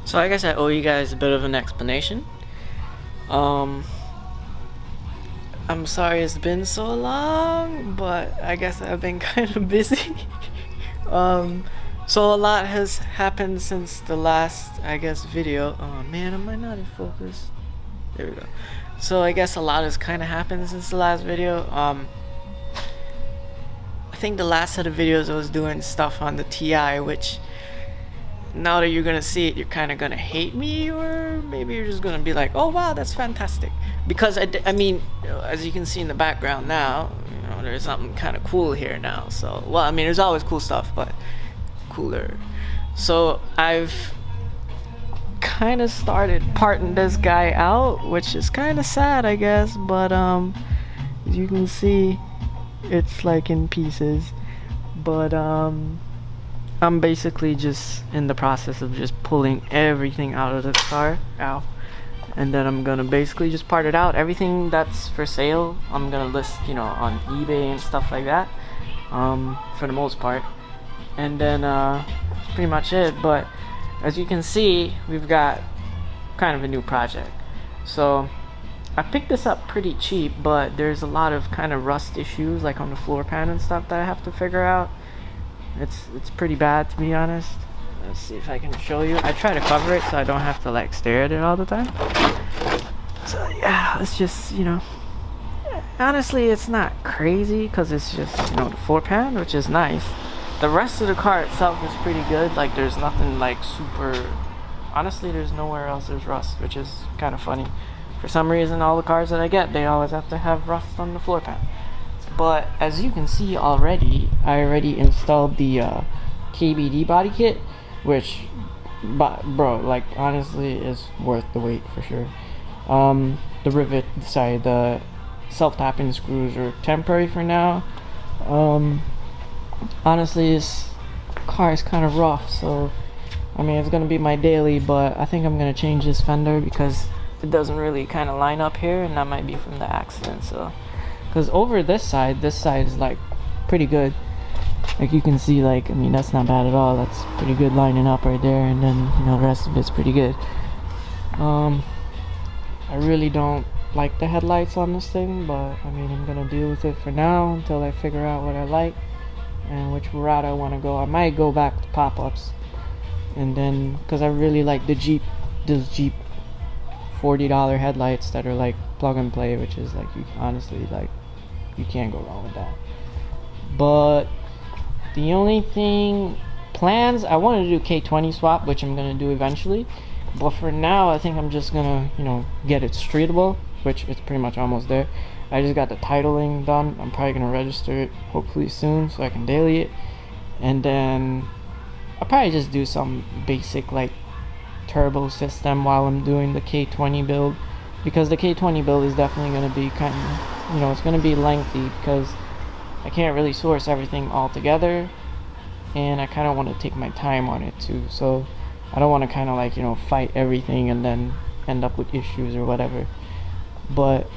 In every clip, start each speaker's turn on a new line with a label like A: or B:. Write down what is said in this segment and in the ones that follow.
A: So I guess I owe you guys a bit of an explanation. Um, I'm sorry it's been so long, but I guess I've been kind of busy. um, so a lot has happened since the last, I guess, video. Oh man, am I not in focus? There we go. So I guess a lot has kind of happened since the last video. I think the last set of videos I was doing stuff on the TI, which now that you're gonna see it, you're kind of gonna hate me, or maybe you're just gonna be like, oh wow, that's fantastic. Because I mean, as you can see in the background now, there's something kind of cool here now. So, well, I mean, there's always cool stuff, but cooler. So I've kind of started parting this guy out, which is kind of sad, I guess. But as you can see, it's like in pieces. But I'm basically just in the process of just pulling everything out of the car. Ow. And then I'm gonna basically just part it out. Everything that's for sale, I'm gonna list, on eBay and stuff like that, for the most part. And then that's pretty much it. But as you can see, we've got kind of a new project. So I picked this up pretty cheap, but there's a lot of kind of rust issues, like on the floor pan and stuff, that I have to figure out. It's pretty bad, to be honest. Let's see if I can show you. I try to cover it so I don't have to like stare at it all the time. So yeah, it's just, honestly, it's not crazy because it's just, the floor pan, which is nice. The rest of the car itself is pretty good. Like, there's nothing like super, honestly, there's nowhere else there's rust, which is kind of funny. For some reason, all the cars that I get, they always have to have rust on the floor pan. But as you can see already, I already installed the KBD body kit, which, bro, like, honestly, is worth the wait for sure. The self-tapping screws are temporary for now. Honestly, this car is kind of rough, so I mean, it's gonna be my daily, but I think I'm gonna change this fender because it doesn't really kind of line up here, and that might be from the accident. So because over this side is like pretty good. Like, you can see, like, I mean, that's not bad at all. That's pretty good lining up right there. And then, the rest of it's pretty good. I really don't like the headlights on this thing, but I mean, I'm gonna deal with it for now until I figure out what I like and which route I want to go. I might go back to pop-ups, and then, because I really like those Jeep $40 headlights that are like plug and play, which is like, you honestly, like, you can't go wrong with that. But the only thing, plans, I wanted to do K20 swap, which I'm gonna do eventually, but for now I think I'm just gonna get it streetable, which it's pretty much almost there. I just got the titling done. I'm probably gonna register it hopefully soon so I can daily it, and then I'll probably just do some basic like turbo system while I'm doing the K20 build, because the K20 build is definitely going to be kind of, it's going to be lengthy because I can't really source everything all together, and I kind of want to take my time on it too. So I don't want to kind of like, fight everything and then end up with issues or whatever. But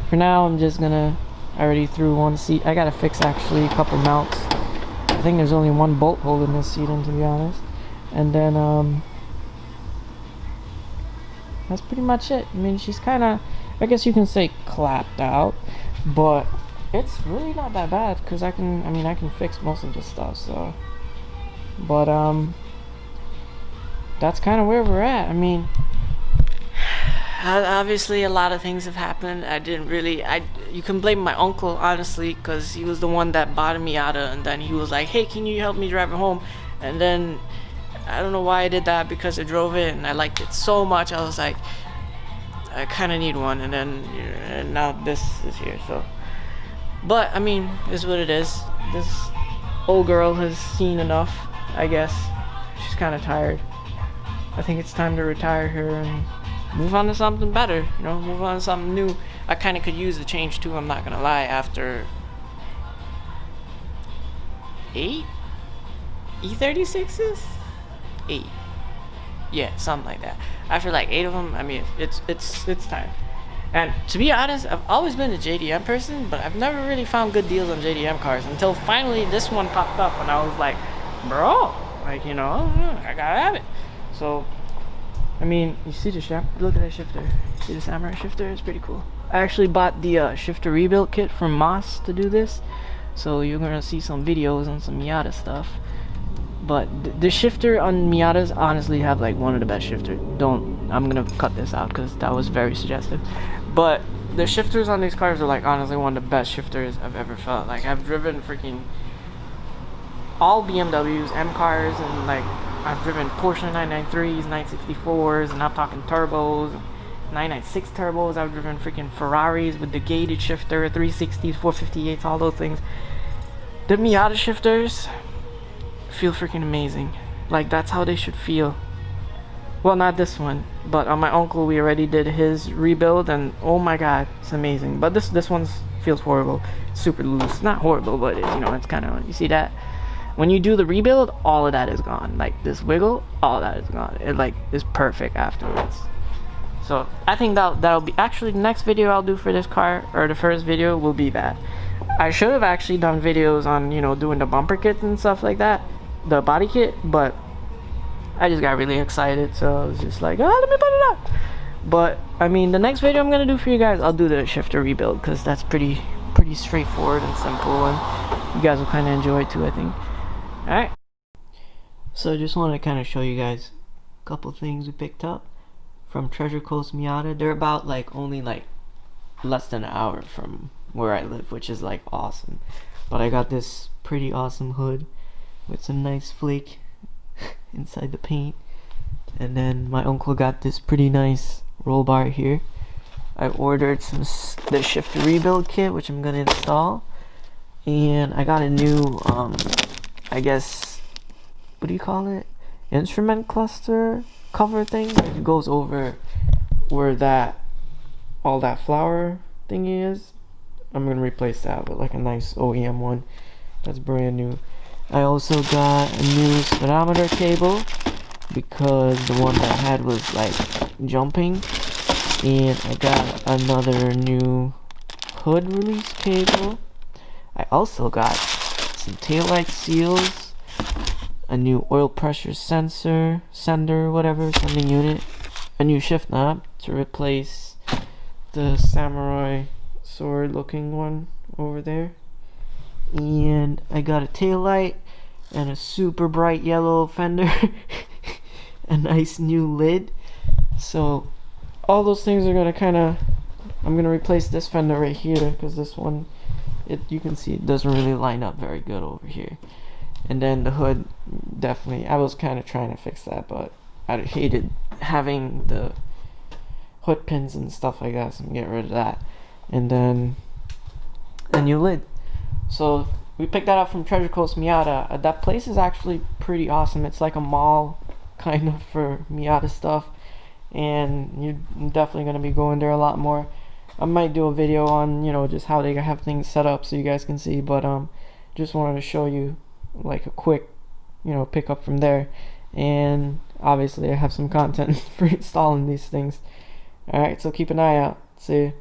A: for now, I'm just gonna, I already threw one seat. I gotta fix actually a couple mounts. I think there's only one bolt holding this seat in, to be honest. And then that's pretty much it. I mean, she's kind of, I guess you can say, clapped out, but it's really not that bad because I can fix most of the stuff. So, but that's kind of where we're at. I mean, obviously a lot of things have happened. You can blame my uncle, honestly, because he was the one that bought a Miata, and then he was like, hey, can you help me drive it home? And then I don't know why I did that, because I drove it and I liked it so much. I was like, I kind of need one. And then and now this is here. So, but I mean, it's what it is. This old girl has seen enough, I guess. She's kind of tired. I think it's time to retire her and move on to something better. Move on to something new. I kind of could use the change too, I'm not gonna lie. After 8 E36s, 8, yeah, something like that. After like 8 of them, I mean, it's time. And to be honest, I've always been a JDM person, but I've never really found good deals on JDM cars until finally this one popped up, and I was like, bro, like, I gotta have it. So I mean, you see the look at that shifter. See the samurai shifter? It's pretty cool. I actually bought the shifter rebuild kit from Mazda to do this, so you're gonna see some videos on some Miata stuff. But the shifter on Miatas honestly have like one of the best shifters. I'm gonna cut this out because that was very suggestive. But the shifters on these cars are like honestly one of the best shifters I've ever felt. Like I've driven freaking all BMWs, M cars, and like I've driven Porsche 993s, 964s, and I'm talking turbos, 996 turbos. I've driven freaking Ferraris with the gated shifter, 360s, 458s, all those things. The Miata shifters feel freaking amazing. Like that's how they should feel. Well, not this one, but on my uncle we already did his rebuild, and oh my god, it's amazing. But this one feels horrible. It's super loose. Not horrible, but you know, it's kind of, you see that when you do the rebuild, all of that is gone. Like this wiggle, all of that is gone. It like is perfect afterwards. So I think that'll be actually the next video I'll do for this car, or the first video will be that. I should have actually done videos on, you know, doing the bumper kits and stuff like that, the body kit, but I just got really excited, so I was just like, oh, let me put it up. But I mean, the next video I'm gonna do for you guys, I'll do the shifter rebuild because that's pretty straightforward and simple, and you guys will kind of enjoy it too, I think. All right. So I just want to kind of show you guys a couple things we picked up from Treasure Coast Miata. They're about like only like less than an hour from where I live, which is like awesome. But I got this pretty awesome hood with some nice flake inside the paint, and then my uncle got this pretty nice roll bar here. I ordered the shifter rebuild kit, which I'm gonna install, and I got a new I guess, what do you call it, instrument cluster cover thing. It goes over where all that flower thingy is. I'm gonna replace that with like a nice OEM one that's brand new. I also got a new speedometer cable because the one that I had was like jumping, and I got another new hood release cable. I also got some taillight seals, a new oil pressure sender, sending unit, a new shift knob to replace the samurai sword looking one over there, and I got a tail light and a super bright yellow fender, a nice new lid. So all those things are gonna I'm gonna replace this fender right here because this one, you can see it doesn't really line up very good over here. And then the hood, definitely, I was kind of trying to fix that, but I hated having the hood pins and stuff like that, so I'm getting rid of that. And then a new lid. So we picked that up from Treasure Coast Miata. That place is actually pretty awesome. It's like a mall kind of for Miata stuff, and you're definitely going to be going there a lot more. I might do a video on, you know, just how they have things set up so you guys can see, but just wanted to show you like a quick, you know, pickup from there. And obviously I have some content for installing these things. Alright, so keep an eye out. See you.